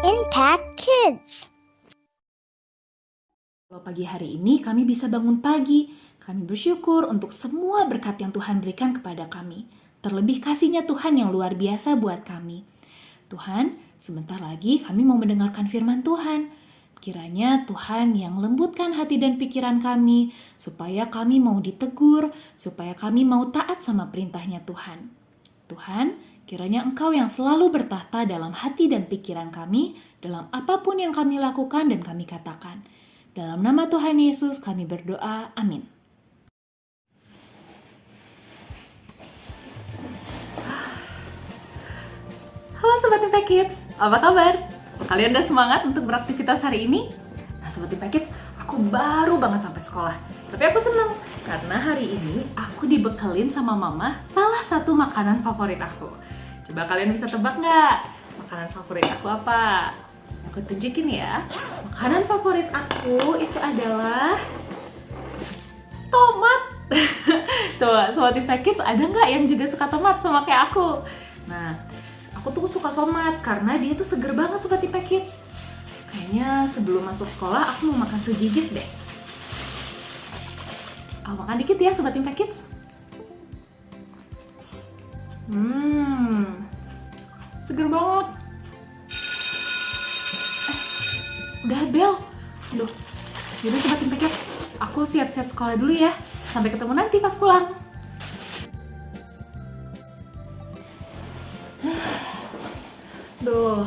Impact Kids. Kalau pagi hari ini kami bisa bangun pagi, kami bersyukur untuk semua berkat yang Tuhan berikan kepada kami. Terlebih kasih-Nya Tuhan yang luar biasa buat kami. Tuhan, sebentar lagi kami mau mendengarkan firman Tuhan. Kiranya Tuhan yang lembutkan hati dan pikiran kami, supaya kami mau ditegur, supaya kami mau taat sama perintahnya Tuhan. Tuhan, kiranya Engkau yang selalu bertahta dalam hati dan pikiran kami, dalam apapun yang kami lakukan dan kami katakan. Dalam nama Tuhan Yesus kami berdoa, amin. Halo Sobat Impact Kids, apa kabar? Kalian udah semangat untuk beraktivitas hari ini? Nah Sobat Impact Kids, aku baru banget sampai sekolah. Tapi aku senang, karena hari ini aku dibekelin sama mama salah satu makanan favorit aku. Coba kalian bisa tebak nggak? Makanan favorit aku apa? Aku tunjukin ya. Makanan favorit aku itu adalah tomat. Coba Sobat Impact Kids, ada nggak yang juga suka tomat sama kayak aku? Nah, aku tuh suka tomat karena dia tuh seger banget Sobat Impact Kids. Kayaknya sebelum masuk sekolah aku mau makan segigit deh. Makan dikit ya Sobat Impact Kids. Seger banget. Udah bel. Aduh. Yaudah Sobat Impact Kids, aku siap-siap sekolah dulu ya. Sampai ketemu nanti pas pulang. Duh,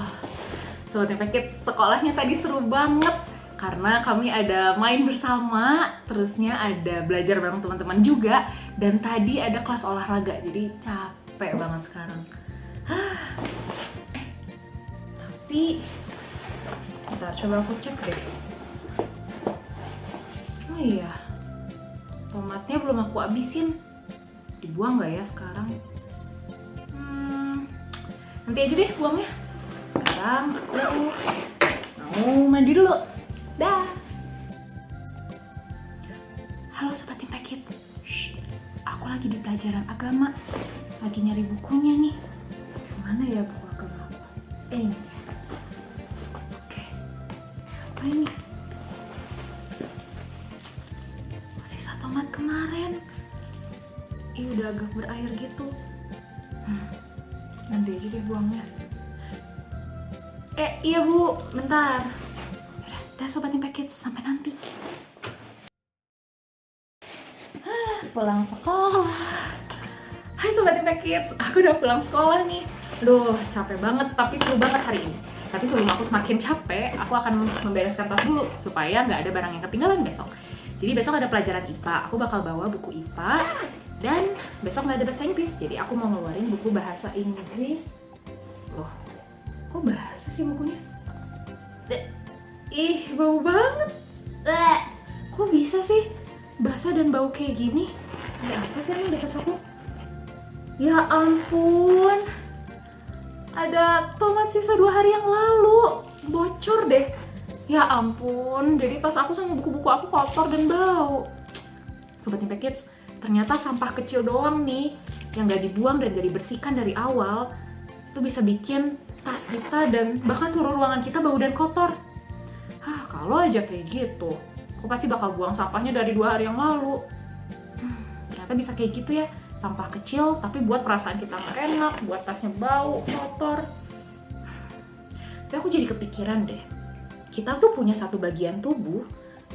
Sobat Impact Kids, sekolahnya tadi seru banget karena kami ada main bersama, terusnya ada belajar bareng teman-teman juga, dan tadi ada kelas olahraga, jadi capek banget sekarang. Tapi, bentar coba aku cek deh. Oh iya, tomatnya belum aku habisin, dibuang nggak ya sekarang? Nanti aja deh buangnya. Sekarang aku mau mandi dulu. Dah. Halo Sobat Impact Kids. Aku lagi di pelajaran agama. Lagi nyari bukunya nih. Mana ya buku agama aku? Ini. Oke. Apa ini? Sisa tomat kemarin. Ini udah agak berair gitu. Nanti aja deh buangnya. Iya Bu, bentar. Udah Sobat Impact Kids, sampai nanti. Pulang sekolah. Hai Sobat Impact Kids, aku udah pulang sekolah nih. Aduh, capek banget, tapi seru banget hari ini. Tapi sebelum aku semakin capek, aku akan membereskan tas dulu supaya nggak ada barang yang ketinggalan besok. Jadi besok ada pelajaran IPA, aku bakal bawa buku IPA. Dan besok nggak ada bahasa Inggris, jadi aku mau ngeluarin buku bahasa Inggris. Loh, kok bahasa sih bukunya? Ih, bau banget. Kok bisa sih basah dan bau kayak gini? Ada apa sih nih di tas aku? Ya ampun, ada tomat sisa 2 hari yang lalu. Bocor deh. Ya ampun, jadi tas aku sama buku-buku aku kotor dan bau. Sobat Impact Kids, ternyata sampah kecil doang nih yang gak dibuang dan gak dibersihkan dari awal itu bisa bikin tas kita dan bahkan seluruh ruangan kita bau dan kotor. Kalau aja kayak gitu, aku pasti bakal buang sampahnya dari 2 hari yang lalu. Ternyata bisa kayak gitu ya, sampah kecil tapi buat perasaan kita gak enak, buat tasnya bau, kotor. Tapi aku jadi kepikiran deh, kita tuh punya satu bagian tubuh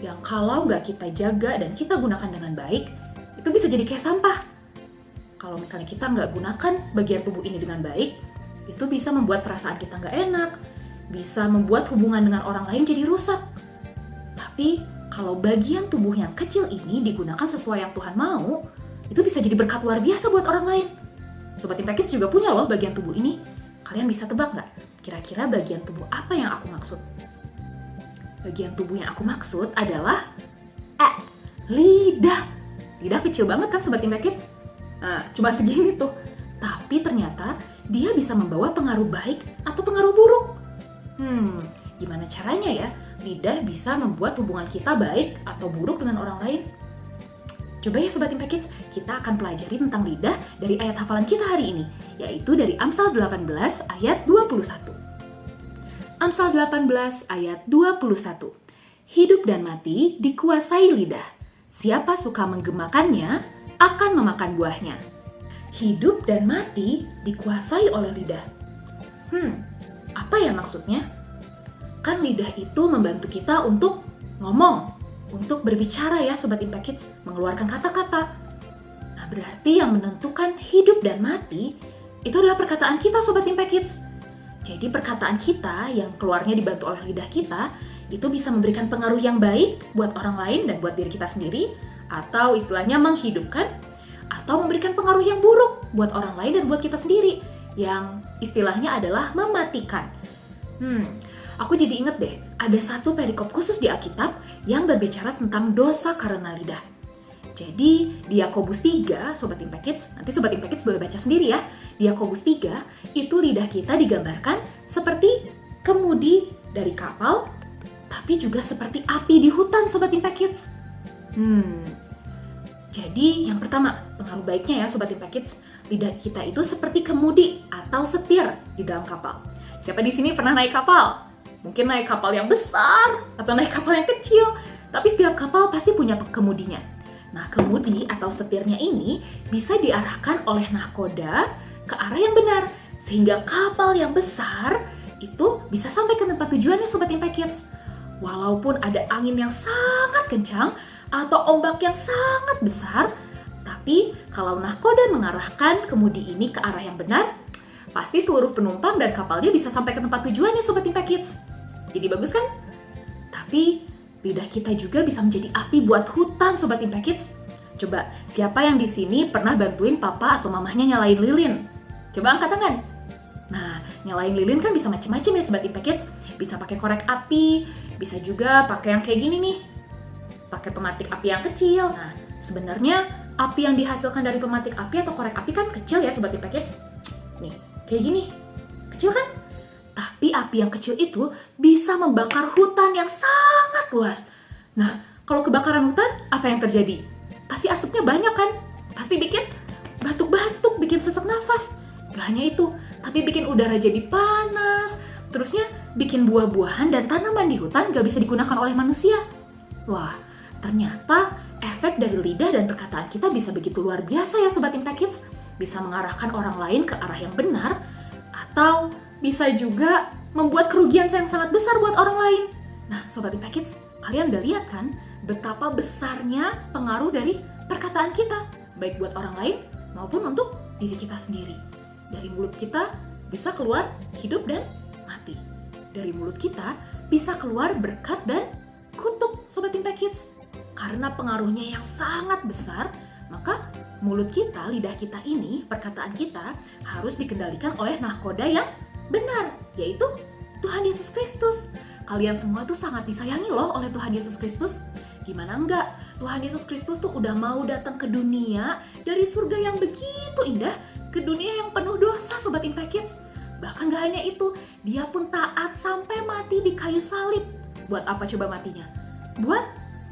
yang kalau gak kita jaga dan kita gunakan dengan baik, itu bisa jadi kayak sampah. Kalau misalnya kita nggak gunakan bagian tubuh ini dengan baik, itu bisa membuat perasaan kita nggak enak, bisa membuat hubungan dengan orang lain jadi rusak. Tapi kalau bagian tubuh yang kecil ini digunakan sesuai yang Tuhan mau, itu bisa jadi berkat luar biasa buat orang lain. Sobat Impact Kids juga punya loh bagian tubuh ini. Kalian bisa tebak nggak? Kira-kira bagian tubuh apa yang aku maksud? Bagian tubuh yang aku maksud adalah lidah. Lidah kecil banget kan Sobat Impact Kids? Nah, cuma segini tuh. Tapi ternyata dia bisa membawa pengaruh baik atau pengaruh buruk. Gimana caranya ya? Lidah bisa membuat hubungan kita baik atau buruk dengan orang lain. Coba ya Sobat Impact Kids, kita akan pelajari tentang lidah dari ayat hafalan kita hari ini, yaitu dari Amsal 18 ayat 21. Amsal 18 ayat 21. Hidup dan mati dikuasai lidah. Siapa suka menggemakannya akan memakan buahnya. Hidup dan mati dikuasai oleh lidah. Apa ya maksudnya? Kan lidah itu membantu kita untuk ngomong, untuk berbicara ya Sobat Impact Kids, mengeluarkan kata-kata. Nah, berarti yang menentukan hidup dan mati itu adalah perkataan kita Sobat Impact Kids. Jadi perkataan kita yang keluarnya dibantu oleh lidah kita itu bisa memberikan pengaruh yang baik buat orang lain dan buat diri kita sendiri, atau istilahnya menghidupkan, atau memberikan pengaruh yang buruk buat orang lain dan buat kita sendiri, yang istilahnya adalah mematikan. Aku jadi inget deh, ada satu perikop khusus di Alkitab yang berbicara tentang dosa karena lidah. Jadi di Yakobus 3, Sobat Impact Kids, nanti Sobat Impact Kids boleh baca sendiri ya. Di Yakobus 3, itu lidah kita digambarkan seperti kemudi dari kapal, tapi juga seperti api di hutan Sobat Impact Kids. Jadi yang pertama, pengaruh baiknya ya Sobat Impact Kids, lidah kita itu seperti kemudi atau setir di dalam kapal. Siapa di sini pernah naik kapal? Mungkin naik kapal yang besar atau naik kapal yang kecil, tapi setiap kapal pasti punya kemudinya. Nah, kemudi atau setirnya ini bisa diarahkan oleh nahkoda ke arah yang benar, sehingga kapal yang besar itu bisa sampai ke tempat tujuannya Sobat Impact Kids. Walaupun ada angin yang sangat kencang atau ombak yang sangat besar, tapi kalau nahkoda mengarahkan kemudi ini ke arah yang benar, pasti seluruh penumpang dan kapalnya bisa sampai ke tempat tujuannya Sobat Impact Kids. Jadi bagus kan? Tapi lidah kita juga bisa menjadi api buat hutan Sobat Impact Kids. Coba, siapa yang di sini pernah bantuin papa atau mamahnya nyalain lilin? Coba angkat tangan. Nah, nyalain lilin kan bisa macam-macam ya Sobat Impact Kids. Bisa pakai korek api, bisa juga pakai yang kayak gini nih. Pakai pematik api yang kecil. Nah, sebenarnya api yang dihasilkan dari pematik api atau korek api kan kecil ya Sobat Impact Kids. Nih, kayak gini. Kecil kan? Tapi api yang kecil itu bisa membakar hutan yang sangat luas. Nah, kalau kebakaran hutan, apa yang terjadi? Pasti asapnya banyak kan? Pasti bikin batuk-batuk, bikin sesak nafas. Gak hanya itu, tapi bikin udara jadi panas. Terusnya bikin buah-buahan dan tanaman di hutan gak bisa digunakan oleh manusia. Wah, ternyata efek dari lidah dan perkataan kita bisa begitu luar biasa ya Sobat Impact Kids. Bisa mengarahkan orang lain ke arah yang benar, atau bisa juga membuat kerugian yang sangat besar buat orang lain. Nah, Sobat Impact Kids, kalian udah lihat kan betapa besarnya pengaruh dari perkataan kita, baik buat orang lain maupun untuk diri kita sendiri. Dari mulut kita bisa keluar hidup dan mati. Dari mulut kita bisa keluar berkat dan kutuk Sobat Impact Kids. Karena pengaruhnya yang sangat besar, maka mulut kita, lidah kita ini, perkataan kita harus dikendalikan oleh nahkoda yang benar, yaitu Tuhan Yesus Kristus. Kalian semua tuh sangat disayangi loh oleh Tuhan Yesus Kristus. Gimana enggak? Tuhan Yesus Kristus tuh udah mau datang ke dunia dari surga yang begitu indah ke dunia yang penuh dosa Sobat Impact Kids. Bahkan gak hanya itu, dia pun taat sampai mati di kayu salib. Buat apa coba matinya? Buat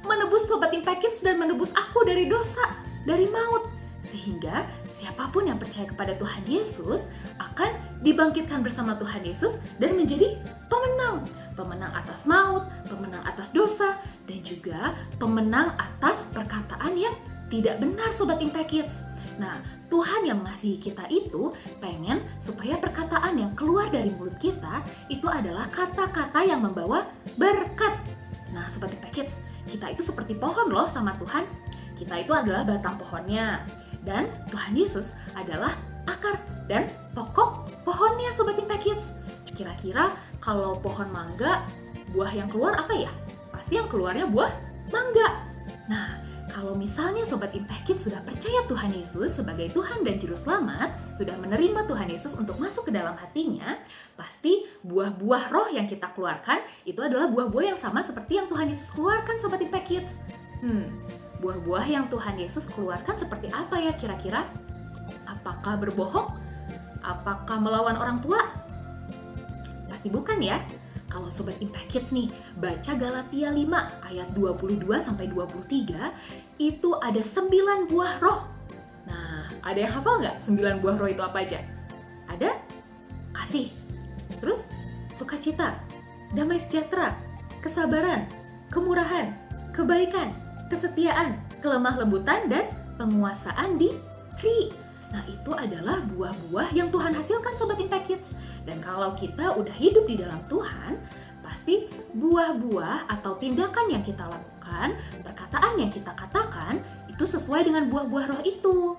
menebus Sobat Impact Kids dan menebus aku dari dosa, dari maut. Sehingga siapapun yang percaya kepada Tuhan Yesus akan dibangkitkan bersama Tuhan Yesus dan menjadi pemenang. Pemenang atas maut, pemenang atas dosa, dan juga pemenang atas perkataan yang tidak benar Sobat Impact Kids. Nah, Tuhan yang mengasihi kita itu pengen supaya perkataan yang keluar dari mulut kita itu adalah kata-kata yang membawa berkat. Nah, Sobat Impact Kids, kita itu seperti pohon loh sama Tuhan. Kita itu adalah batang pohonnya. Dan Tuhan Yesus adalah akar dan pokok pohonnya Sobat Impact Kids. Kira-kira kalau pohon mangga, buah yang keluar apa ya? Pasti yang keluarnya buah mangga. Nah, kalau misalnya Sobat Impact Kids sudah percaya Tuhan Yesus sebagai Tuhan dan Juru Selamat, sudah menerima Tuhan Yesus untuk masuk ke dalam hatinya, pasti buah-buah roh yang kita keluarkan itu adalah buah-buah yang sama seperti yang Tuhan Yesus keluarkan Sobat Impact Kids. Buah-buah yang Tuhan Yesus keluarkan seperti apa ya kira-kira? Apakah berbohong? Apakah melawan orang tua? Pasti bukan ya. Kalau Sobat Impact Kids nih, baca Galatia 5 ayat 22-23, itu ada 9 buah roh. Nah, ada yang hafal nggak 9 buah roh itu apa aja? Ada kasih, terus sukacita, damai sejahtera, kesabaran, kemurahan, kebaikan, kesetiaan, kelemah lembutan, dan penguasaan diri. Nah, itu adalah buah-buah yang Tuhan hasilkan Sobat Impact Kids. Dan kalau kita udah hidup di dalam Tuhan, pasti buah-buah atau tindakan yang kita lakukan, perkataan yang kita katakan, itu sesuai dengan buah-buah roh itu.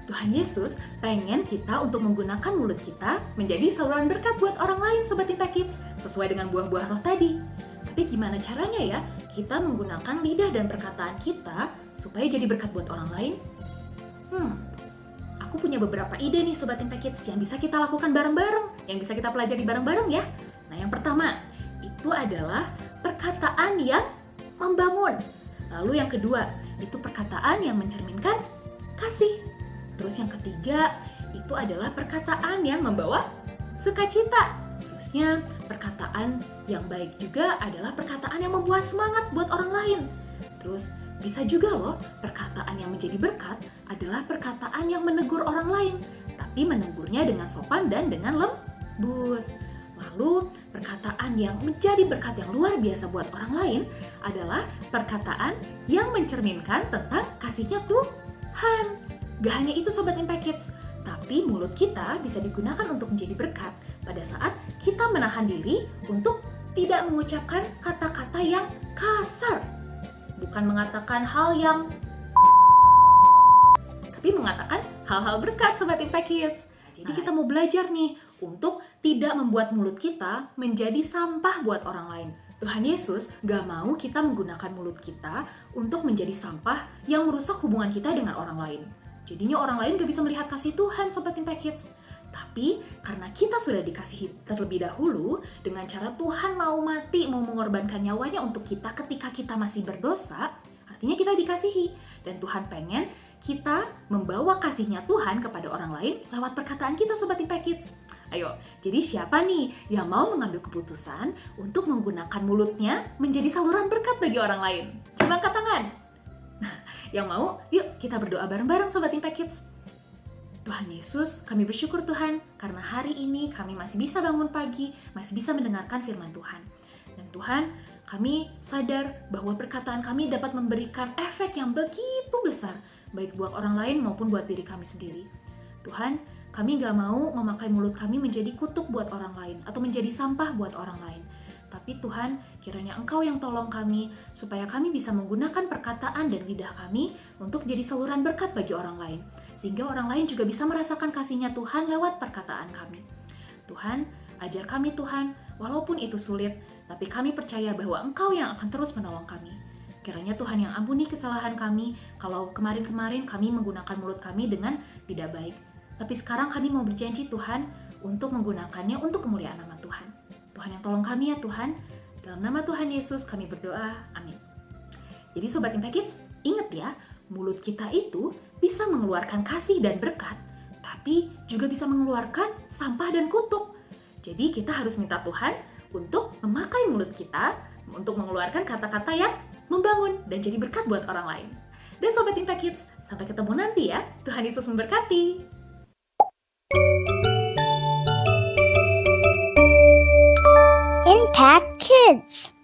Tuhan Yesus pengen kita untuk menggunakan mulut kita menjadi saluran berkat buat orang lain Sobat Impact Kids, sesuai dengan buah-buah roh tadi. Tapi gimana caranya ya kita menggunakan lidah dan perkataan kita supaya jadi berkat buat orang lain? Aku punya beberapa ide nih Sobat Impact Kids yang bisa kita lakukan bareng-bareng, yang bisa kita pelajari bareng-bareng ya. Nah, yang pertama, itu adalah perkataan yang membangun. Lalu yang kedua, itu perkataan yang mencerminkan kasih. Terus yang ketiga, itu adalah perkataan yang membawa sukacita. Terusnya, perkataan yang baik juga adalah perkataan yang membuat semangat buat orang lain. Terus, bisa juga loh, perkataan yang menjadi berkat adalah perkataan yang menegur orang lain, tapi menegurnya dengan sopan dan dengan lembut. Lalu, perkataan yang menjadi berkat yang luar biasa buat orang lain adalah perkataan yang mencerminkan tentang kasihnya Tuhan. Gak hanya itu Sobat Impact Kids, tapi mulut kita bisa digunakan untuk menjadi berkat pada saat kita menahan diri untuk tidak mengucapkan kata-kata yang kasar. Bukan mengatakan hal yang tapi mengatakan hal-hal berkat Sobat Impact Kids. Jadi kita mau belajar nih untuk tidak membuat mulut kita menjadi sampah buat orang lain. Tuhan Yesus gak mau kita menggunakan mulut kita untuk menjadi sampah yang merusak hubungan kita dengan orang lain. Jadinya orang lain gak bisa melihat kasih Tuhan Sobat Impact Kids. Tapi karena kita sudah dikasihi terlebih dahulu dengan cara Tuhan mau mati, mau mengorbankan nyawanya untuk kita ketika kita masih berdosa, artinya kita dikasihi. Dan Tuhan pengen kita membawa kasihnya Tuhan kepada orang lain lewat perkataan kita Sobat Impact Kids. Ayo, jadi siapa nih yang mau mengambil keputusan untuk menggunakan mulutnya menjadi saluran berkat bagi orang lain? Coba angkat tangan. Nah, yang mau, yuk kita berdoa bareng-bareng Sobat Impact Kids. Tuhan Yesus, kami bersyukur Tuhan, karena hari ini kami masih bisa bangun pagi, masih bisa mendengarkan firman Tuhan. Dan Tuhan, kami sadar bahwa perkataan kami dapat memberikan efek yang begitu besar, baik buat orang lain maupun buat diri kami sendiri. Tuhan, kami gak mau memakai mulut kami menjadi kutuk buat orang lain, atau menjadi sampah buat orang lain. Tapi Tuhan, kiranya Engkau yang tolong kami, supaya kami bisa menggunakan perkataan dan lidah kami untuk jadi saluran berkat bagi orang lain. Sehingga orang lain juga bisa merasakan kasih-Nya Tuhan lewat perkataan kami. Tuhan, ajar kami Tuhan, walaupun itu sulit, tapi kami percaya bahwa Engkau yang akan terus menolong kami. Kiranya Tuhan yang ampuni kesalahan kami, kalau kemarin-kemarin kami menggunakan mulut kami dengan tidak baik. Tapi sekarang kami mau berjanji Tuhan, untuk menggunakannya untuk kemuliaan nama Tuhan. Tuhan yang tolong kami ya Tuhan, dalam nama Tuhan Yesus kami berdoa, amin. Jadi Sobat Impact Kids, ingat ya, mulut kita itu bisa mengeluarkan kasih dan berkat, tapi juga bisa mengeluarkan sampah dan kutuk. Jadi kita harus minta Tuhan untuk memakai mulut kita untuk mengeluarkan kata-kata yang membangun dan jadi berkat buat orang lain. Dan Sobat Impact Kids, sampai ketemu nanti ya. Tuhan Yesus memberkati. Impact Kids.